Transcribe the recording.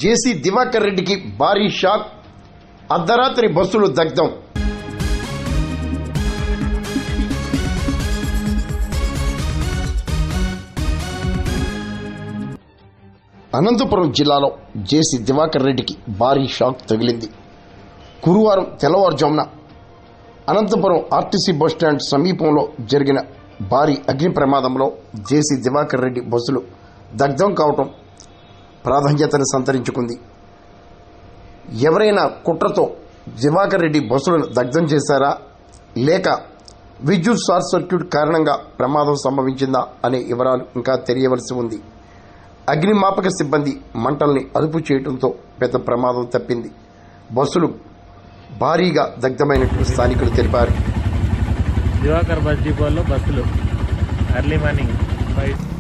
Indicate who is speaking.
Speaker 1: జేసీ దివాకర్ రెడ్డికి భారీ షాక్. అర్ధరాత్రి బస్సులు దగ్ధం. అనంతపురం జిల్లాలో జేసీ దివాకర్ రెడ్డికి భారీ షాక్ తగిలింది. గురువారం తెల్లవారుజామున అనంతపురం ఆర్టీసీ బస్టాండ్ సమీపంలో జరిగిన భారీ అగ్ని ప్రమాదంలో జేసీ దివాకర్ రెడ్డి బస్సులు దగ్ధం కావటం ప్రాధాన్యతను సంతరించుకుంది. ఎవరైనా కుట్రతో దివాకర్ రెడ్డి బస్సులను దగ్ధం చేశారా, లేక విద్యుత్ షార్ట్ సర్క్యూట్ కారణంగా ప్రమాదం సంభవించిందా అనే వివరాలు ఇంకా తెలియవలసి ఉంది. అగ్నిమాపక సిబ్బంది మంటల్ని అదుపు చేయడంతో పెద్ద ప్రమాదం తప్పింది. బస్సులు భారీగా దగ్ధమైనట్లు స్థానికులు తెలిపారు.
Speaker 2: దివాకర్ బస్ డిపోలో బస్సులు ఎర్లీ మార్నింగ్ 5